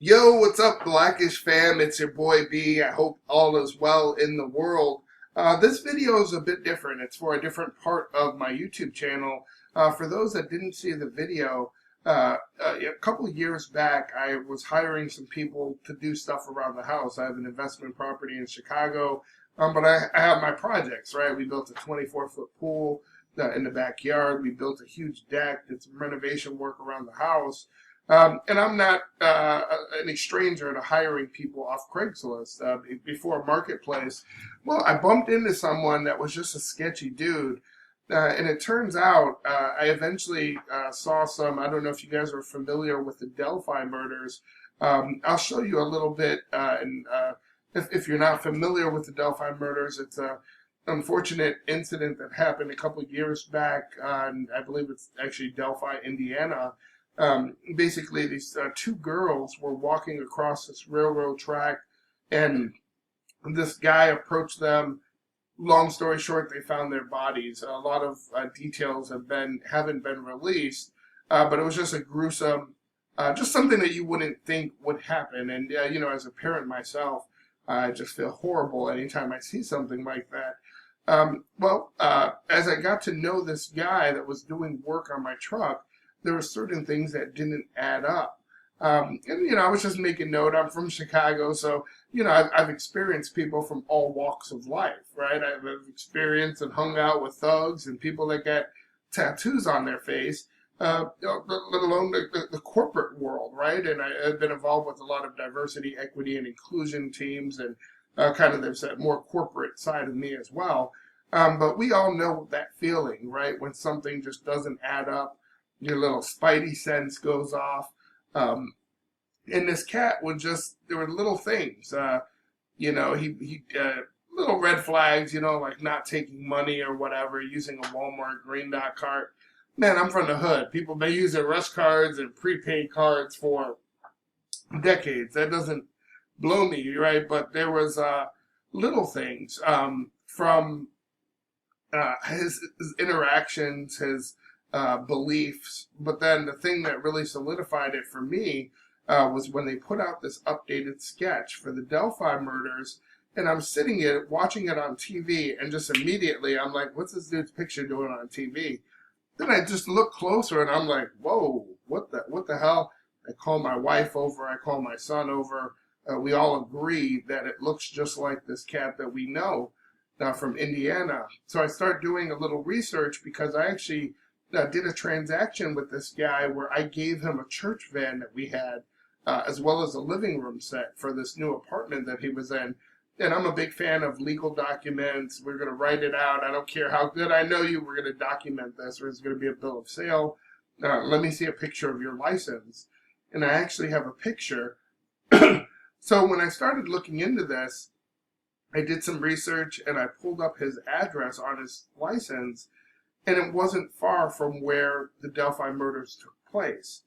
Yo, what's up, Blackish fam? It's your boy B. I hope all is well in the world. This video is a bit different. It's for a different part of my YouTube channel. For those that didn't see the video, a couple years back, I was hiring some people to do stuff around the house. I have an investment property in Chicago, but I have my projects, right? We built a 24-foot pool in the backyard. We built a huge deck, did some renovation work around the house. And I'm not any stranger to hiring people off Craigslist before Marketplace. Well, I bumped into someone that was just a sketchy dude. And it turns out I eventually saw some. I don't know if you guys are familiar with the Delphi murders. I'll show you a little bit. And if you're not familiar with the Delphi murders, it's a unfortunate incident that happened a couple of years back. And I believe it's actually Delphi, Indiana. Basically, these two girls were walking across this railroad track, and this guy approached them. Long story short, they found their bodies. A lot of details haven't been released, but it was just a gruesome, just something that you wouldn't think would happen. And as a parent myself, I just feel horrible anytime I see something like that. As I got to know this guy that was doing work on my truck, there were certain things that didn't add up. I was just making note. I'm from Chicago, so, I've experienced people from all walks of life, right? I've experienced and hung out with thugs and people that get tattoos on their face, let alone the corporate world, right? And I've been involved with a lot of diversity, equity, and inclusion teams, and kind of there's that more corporate side of me as well. But we all know that feeling, right? When something just doesn't add up, your little spidey sense goes off. And this cat there were little things, he little red flags, like not taking money or whatever, using a Walmart green dot cart. Man, I'm from the hood. People been using rush cards and prepaid cards for decades. That doesn't blow me, right? But there was little things from his interactions, his beliefs. But then the thing that really solidified it for me was when they put out this updated sketch for the Delphi murders. And I'm sitting here watching it on TV, and just immediately I'm like, what's this dude's picture doing on TV? Then I just look closer and I'm like, whoa, what the hell? I call my wife over, I call my son over. We all agree that it looks just like this cat that we know from Indiana. So I start doing a little research because I actually did a transaction with this guy where I gave him a church van that we had, as well as a living room set for this new apartment that he was in. And I'm a big fan of legal documents. We're going to write it out. I don't care how good I know you. We're going to document this, or it's going to be a bill of sale. Let me see a picture of your license. And I actually have a picture. So when I started looking into this, I did some research and I pulled up his address on his license, and it wasn't far from where the Delphi murders took place.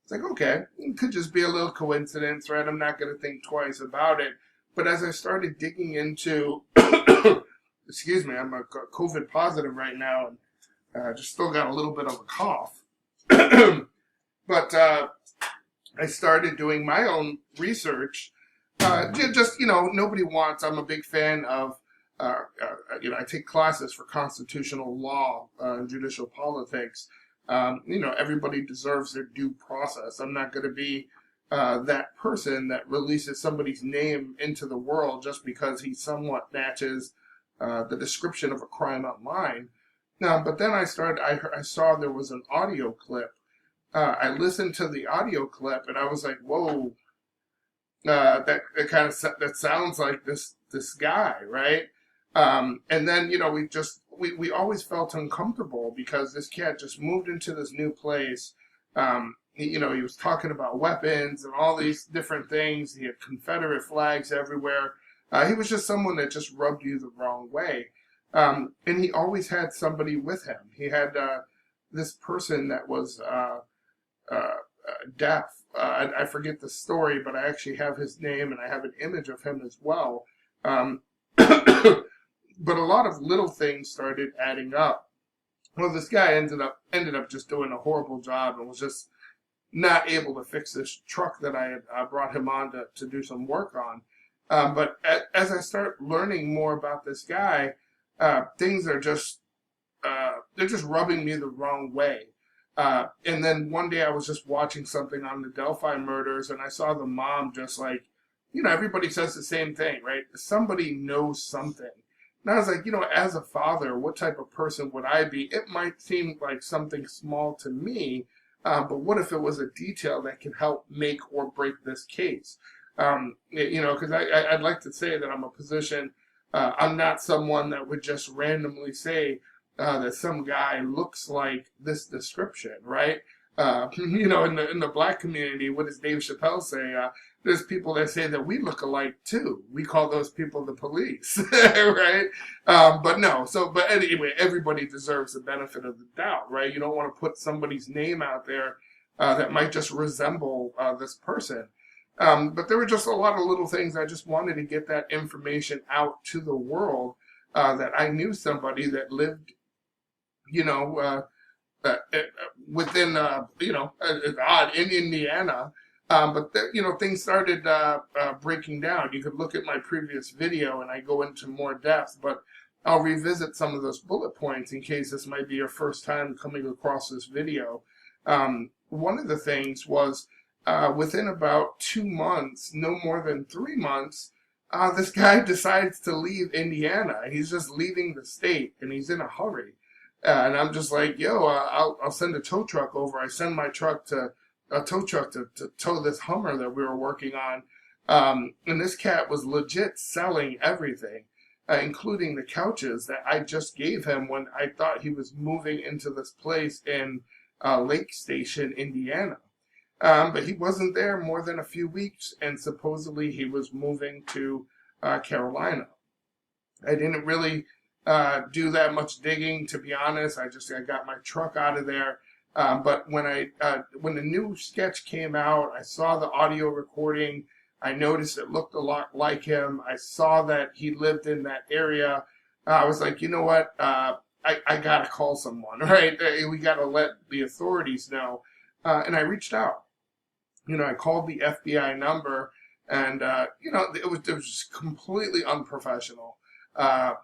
It's like, okay, it could just be a little coincidence, right? I'm not going to think twice about it. But as I started digging into, excuse me, I'm COVID positive right now, and just still got a little bit of a cough. But I started doing my own research. Nobody wants, I'm a big fan of, I take classes for constitutional law and judicial politics. Everybody deserves their due process. I'm not going to be that person that releases somebody's name into the world just because he somewhat matches the description of a crime online. But then I saw there was an audio clip. I listened to the audio clip and I was like, whoa, that sounds like this guy, right? And then, we always felt uncomfortable because this cat just moved into this new place. He was talking about weapons and all these different things. He had Confederate flags everywhere. He was just someone that just rubbed you the wrong way. And he always had somebody with him. He had this person that was deaf. I forget the story, but I actually have his name and I have an image of him as well. But a lot of little things started adding up. Well, this guy ended up just doing a horrible job and was just not able to fix this truck that I had brought him on to do some work on. But as I start learning more about this guy, things are just they're just rubbing me the wrong way. And then one day I was just watching something on the Delphi murders, and I saw the mom just like, everybody says the same thing, right? Somebody knows something. And I was like, as a father, what type of person would I be? It might seem like something small to me, but what if it was a detail that can help make or break this case? Because I'd like to say that I'm a position, I'm not someone that would just randomly say that some guy looks like this description, right? In the black community, what does Dave Chappelle say? There's people that say that we look alike too. We call those people the police, right? But anyway, everybody deserves the benefit of the doubt, right? You don't want to put somebody's name out there that might just resemble this person. But there were just a lot of little things. I just wanted to get that information out to the world, that I knew somebody that lived, within, odd in Indiana. Things started breaking down. You could look at my previous video and I go into more depth, but I'll revisit some of those bullet points in case this might be your first time coming across this video. One of the things was, within about 2 months, no more than 3 months, this guy decides to leave Indiana. He's just leaving the state and he's in a hurry. And I'm just like, I'll send a tow truck over. I send my tow truck to tow this Hummer that we were working on. And this cat was legit selling everything, including the couches that I just gave him when I thought he was moving into this place in Lake Station, Indiana. But he wasn't there more than a few weeks, and supposedly he was moving to Carolina. I didn't really do that much digging, to be honest. I got my truck out of there. But when the new sketch came out, I saw the audio recording. I noticed it looked a lot like him. I saw that he lived in that area. I was like, you know what? I gotta call someone, right? We gotta let the authorities know. And I reached out. I called the FBI number, and it was just completely unprofessional. I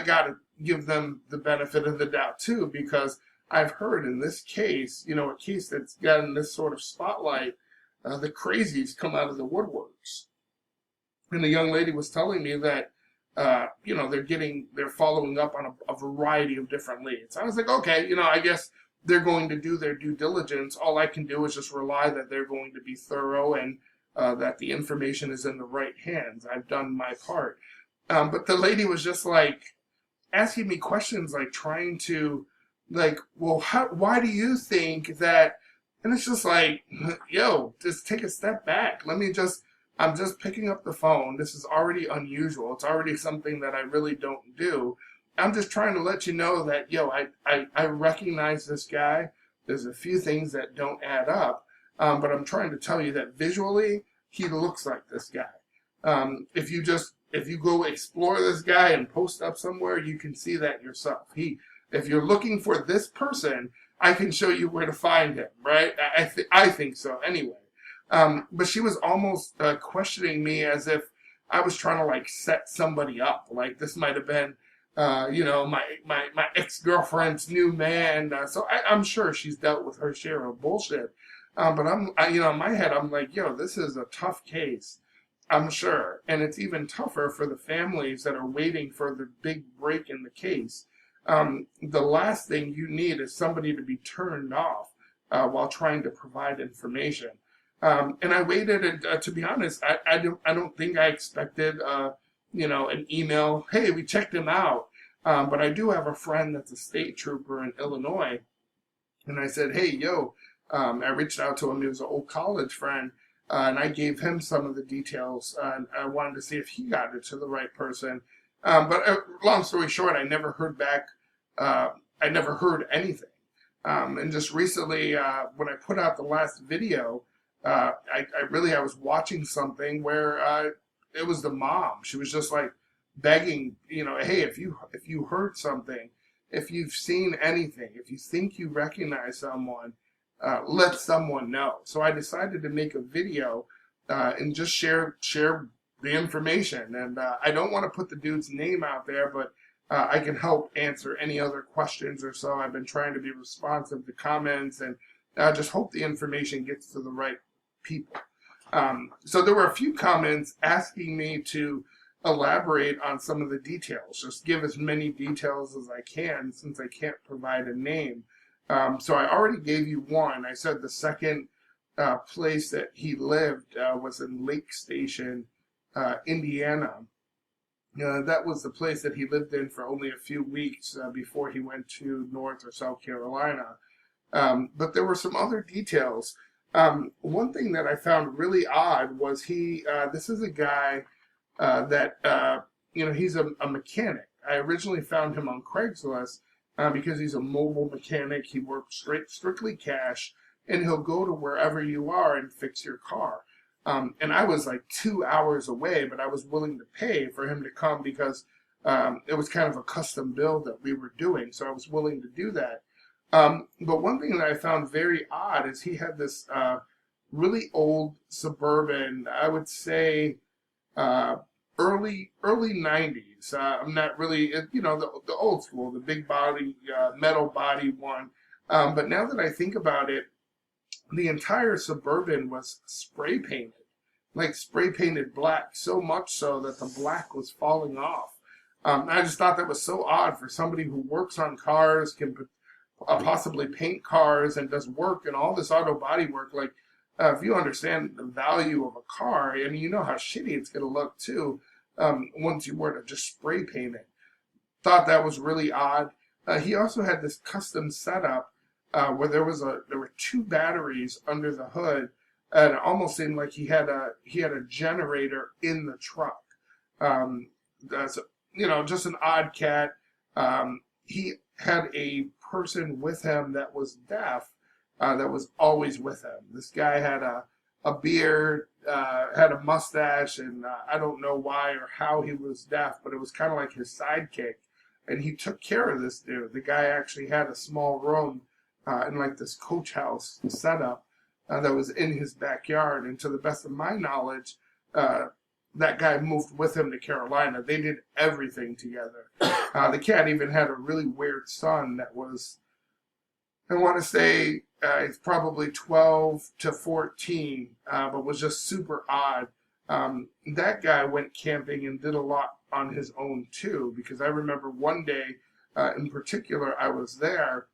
gotta give them the benefit of the doubt too, because I've heard in this case, a case that's gotten this sort of spotlight, the crazies come out of the woodworks. And the young lady was telling me that, they're following up on a variety of different leads. I was like, okay, I guess they're going to do their due diligence. All I can do is just rely that they're going to be thorough and that the information is in the right hands. I've done my part. But the lady was just like asking me questions, like trying to, well, why do you think that? And it's just like, just take a step back. I'm just picking up the phone. This is already unusual. It's already something that I really don't do. I'm just trying to let you know that, I recognize this guy. There's a few things that don't add up. But I'm trying to tell you that visually, he looks like this guy. If you go explore this guy and post up somewhere, you can see that yourself. If you're looking for this person, I can show you where to find him, right? I think so anyway. But she was almost questioning me as if I was trying to set somebody up. Like this might have been, my ex-girlfriend's new man. So I'm sure she's dealt with her share of bullshit. But in my head, I'm like, this is a tough case. I'm sure. And it's even tougher for the families that are waiting for the big break in the case. The last thing you need is somebody to be turned off while trying to provide information. And I waited, and to be honest, I don't think I expected, an email. Hey, we checked him out. But I do have a friend that's a state trooper in Illinois, and I said, hey, I reached out to him. He was an old college friend. And I gave him some of the details, and I wanted to see if he got it to the right person. But long story short, I never heard back. I never heard anything. And just recently, when I put out the last video, I was watching something where it was the mom. She was just begging, hey, if you heard something, if you've seen anything, if you think you recognize someone, let someone know. So I decided to make a video and just share the information. And I don't want to put the dude's name out there, but I can help answer any other questions or so. I've been trying to be responsive to comments, and just hope the information gets to the right people. So there were a few comments asking me to elaborate on some of the details, just give as many details as I can since I can't provide a name. So I already gave you one. I said the second place that he lived was in Lake Station, Indiana. That was the place that he lived in for only a few weeks before he went to North or South Carolina. But there were some other details. One thing that I found really odd was this is a guy that, he's a mechanic. I originally found him on Craigslist because he's a mobile mechanic. He works strictly cash, and he'll go to wherever you are and fix your car. And I was like 2 hours away, but I was willing to pay for him to come because it was kind of a custom build that we were doing, so I was willing to do that. But one thing that I found very odd is he had this really old Suburban, I would say early 90s. I'm not really, the old school, the big body, metal body one. But now that I think about it, the entire Suburban was spray painted, like spray painted black, so much so that the black was falling off. I just thought that was so odd for somebody who works on cars, can possibly paint cars and does work and all this auto body work. Like, if you understand the value of a car, and you know how shitty it's going to look too, once you were to just spray paint it. Thought that was really odd. He also had this custom setup where there were two batteries under the hood, and it almost seemed like he had a generator in the truck. Just an odd cat. He had a person with him that was deaf, that was always with him. This guy had a beard, had a mustache, and I don't know why or how he was deaf, but it was kind of like his sidekick. And he took care of this dude. The guy actually had a small room in like this coach house setup that was in his backyard. And to the best of my knowledge, that guy moved with him to Carolina. They did everything together. The cat even had a really weird son that was, I want to say, he's probably 12 to 14, but was just super odd. That guy went camping and did a lot on his own too, because I remember one day in particular I was there,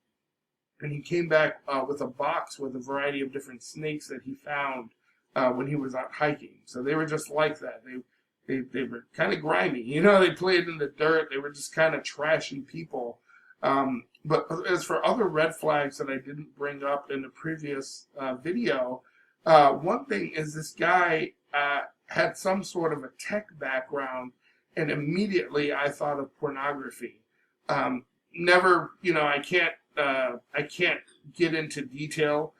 and he came back with a box with a variety of different snakes that he found when he was out hiking. So they were just like that. They were kind of grimy, they played in the dirt. They were just kind of trashy people. But as for other red flags that I didn't bring up in the previous video, one thing is this guy had some sort of a tech background, and immediately I thought of pornography. Never, I can't get into detail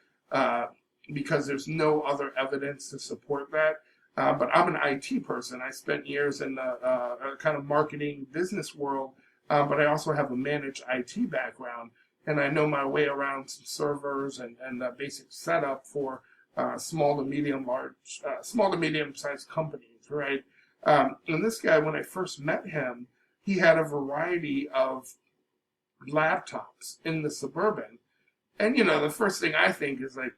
because there's no other evidence to support that. But I'm an IT person. I spent years in the kind of marketing business world, but I also have a managed IT background, and I know my way around some servers and basic setup for small to medium sized companies, right? And this guy, when I first met him, he had a variety of laptops in the Suburban, and the first thing I think is like,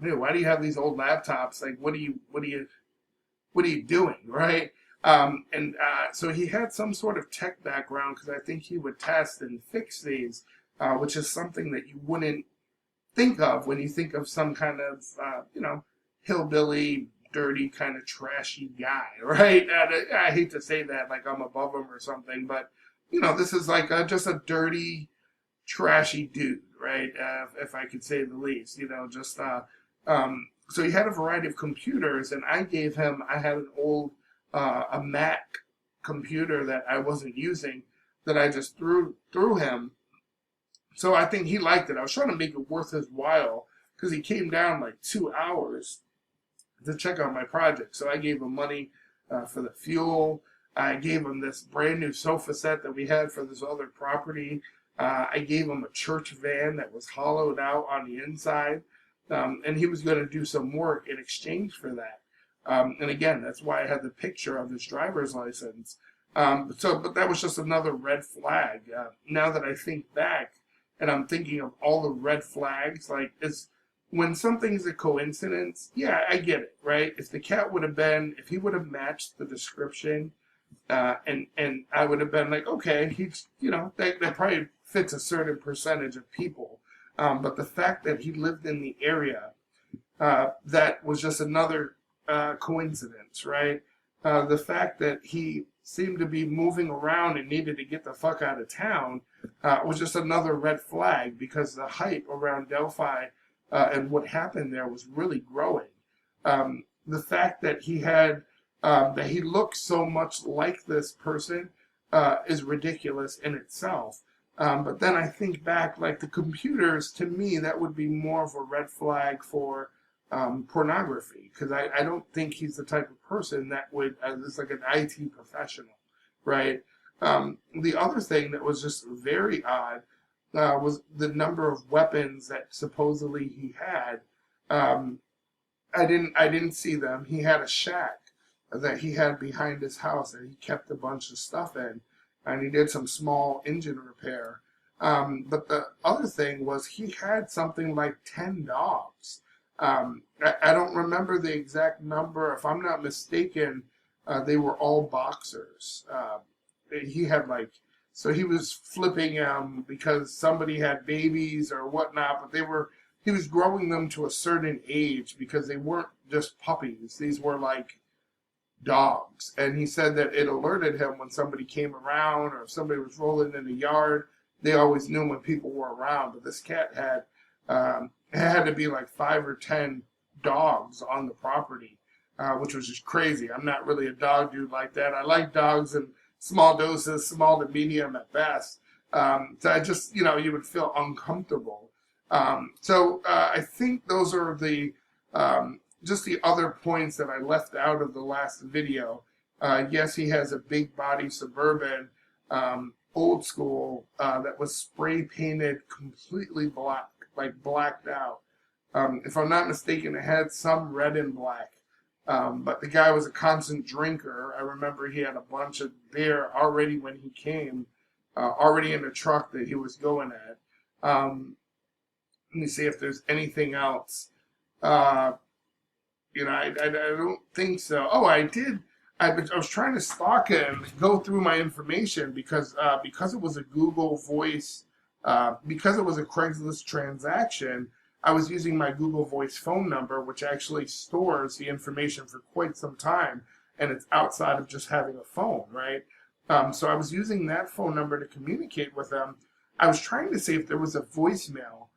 hey, why do you have these old laptops? Like, what are you doing, right? So he had some sort of tech background, because I think he would test and fix these, which is something that you wouldn't think of when you think of some kind of, hillbilly, dirty, kind of trashy guy, right? I hate to say that like I'm above him or something, but, this is like just a dirty, trashy dude, right? If I could say the least, so he had a variety of computers, and I had an old, a Mac computer that I wasn't using, that I just threw him. So I think he liked it. I was trying to make it worth his while, because he came down like 2 hours to check out my project. So I gave him money for the fuel. I gave him this brand new sofa set that we had for this other property. I gave him a church van that was hollowed out on the inside, and he was going to do some work in exchange for that. And again, that's why I had the picture of his driver's license. But that was just another red flag. Now that I think back, and I'm thinking of all the red flags, like it's when something's a coincidence. Yeah, I get it, right? If the cat would have been, if he would have matched the description, and I would have been like, okay, he's, that probably fits a certain percentage of people. But the fact that he lived in the area, that was just another coincidence, right? The fact that he seemed to be moving around and needed to get the fuck out of town was just another red flag, because the hype around Delphi and what happened there was really growing. The fact that he looked so much like this person is ridiculous in itself. But then I think back, like the computers, to me, that would be more of a red flag for pornography, because I don't think he's the type of person that would, is like an IT professional, right? The other thing that was just very odd was the number of weapons that supposedly he had. I didn't see them. He had a shack that he had behind his house that he kept a bunch of stuff in, and he did some small engine repair. But the other thing was he had something like 10 dogs. I don't remember the exact number. If I'm not mistaken, they were all boxers. He had so he was flipping because somebody had babies or whatnot, but he was growing them to a certain age because they weren't just puppies. These were like dogs. And he said that it alerted him when somebody came around, or if somebody was rolling in the yard. They always knew when people were around. But this cat it had to be like 5 or 10 dogs on the property, which was just crazy. I'm not really a dog dude like that. I like dogs in small doses, small to medium at best. So I just, you would feel uncomfortable. I think those are the just the other points that I left out of the last video. Yes, he has a big body Suburban, old school, that was spray painted completely black, like blacked out. If I'm not mistaken, it had some red and black. But the guy was a constant drinker. I remember he had a bunch of beer already when he came, already in the truck that he was going at. Let me see if there's anything else. I don't think so. Oh, I did. I was trying to stalk him and go through my information because it was a Google Voice, because it was a Craigslist transaction. I was using my Google Voice phone number, which actually stores the information for quite some time, and it's outside of just having a phone, right? So I was using that phone number to communicate with them. I was trying to see if there was a voicemail,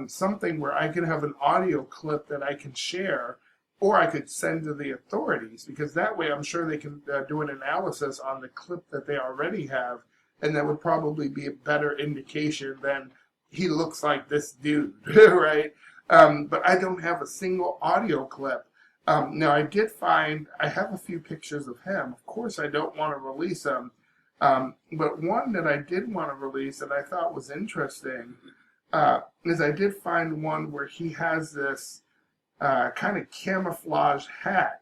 something where I could have an audio clip that I can share, or I could send to the authorities, because that way I'm sure they can do an analysis on the clip that they already have, and that would probably be a better indication than he looks like this dude, right? But I don't have a single audio clip. Now, I have a few pictures of him. Of course, I don't want to release them. But one that I did want to release that I thought was interesting is I did find one where he has this kind of camouflage hat.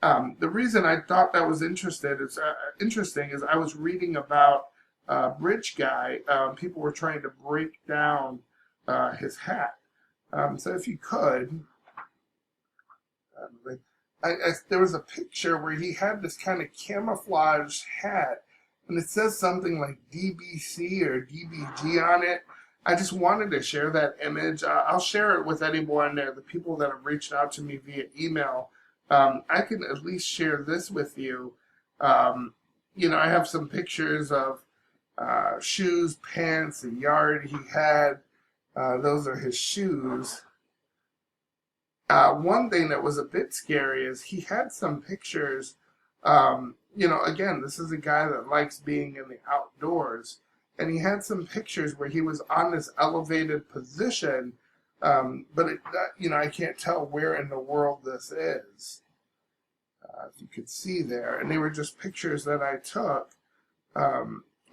The reason I thought that was interesting is I was reading about Rich Guy. People were trying to break down his hat. So if you could, there was a picture where he had this kind of camouflage hat, and it says something like DBC or DBG on it. I just wanted to share that image. I'll share it with anyone, the people that have reached out to me via email. I can at least share this with you. I have some pictures of shoes, pants, a yard he had. Those are his shoes. One thing that was a bit scary is he had some pictures. Again, this is a guy that likes being in the outdoors. And he had some pictures where he was on this elevated position, but I can't tell where in the world this is. If you could see there, and they were just pictures that I took.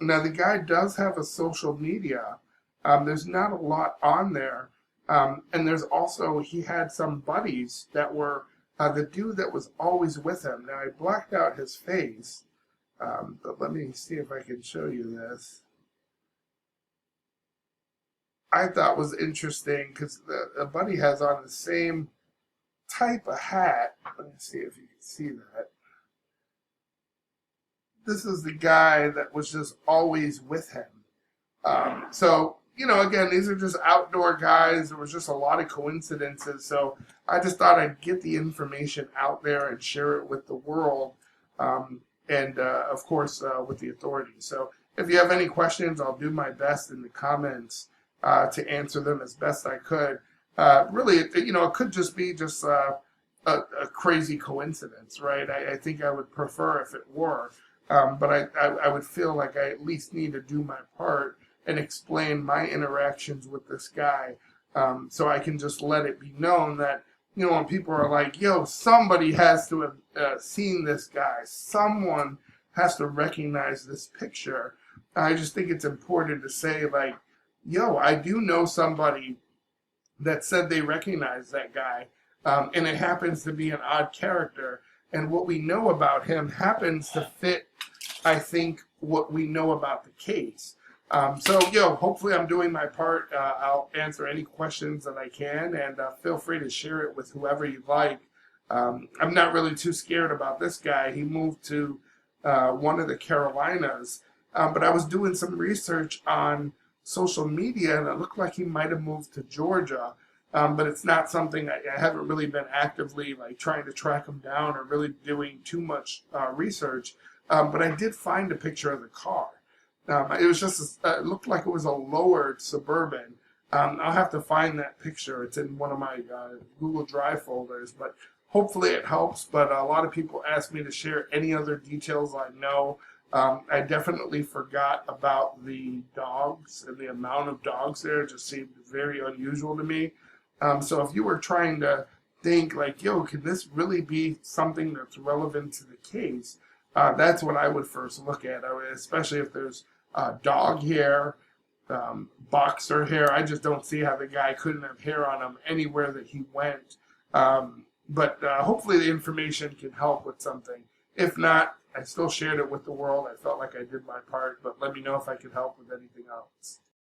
Now, the guy does have a social media. There's not a lot on there. And there's also, he had some buddies that were the dude that was always with him. Now, I blacked out his face, but let me see if I can show you this. I thought was interesting because the buddy has on the same type of hat. Let me see if you can see that. This is the guy that was just always with him. So, again, these are just outdoor guys. There was just a lot of coincidences. So I just thought I'd get the information out there and share it with the world. And of course, with the authorities. So if you have any questions, I'll do my best in the comments to answer them as best I could. Really, it could just be just a crazy coincidence, right? I think I would prefer if it were. But I would feel like I at least need to do my part and explain my interactions with this guy, so I can just let it be known that, when people are like, yo, somebody has to have seen this guy. Someone has to recognize this picture. I just think it's important to say, like, yo, I do know somebody that said they recognize that guy, and it happens to be an odd character. And what we know about him happens to fit, I think, what we know about the case. So, hopefully I'm doing my part. I'll answer any questions that I can, and feel free to share it with whoever you like. I'm not really too scared about this guy. He moved to one of the Carolinas, but I was doing some research on social media, and it looked like he might have moved to Georgia. But it's not something I haven't really been actively trying to track him down or really doing too much research. But I did find a picture of the car. It was just, it looked like it was a lowered Suburban. I'll have to find that picture. It's in one of my Google Drive folders, but hopefully it helps. But a lot of people ask me to share any other details I know. I definitely forgot about the dogs, and the amount of dogs there just seemed very unusual to me. So if you were trying to think can this really be something that's relevant to the case? That's what I would first look at, especially if there's dog hair, boxer hair. I just don't see how the guy couldn't have hair on him anywhere that he went. But hopefully the information can help with something. If not, I still shared it with the world. I felt like I did my part, but let me know if I could help with anything else.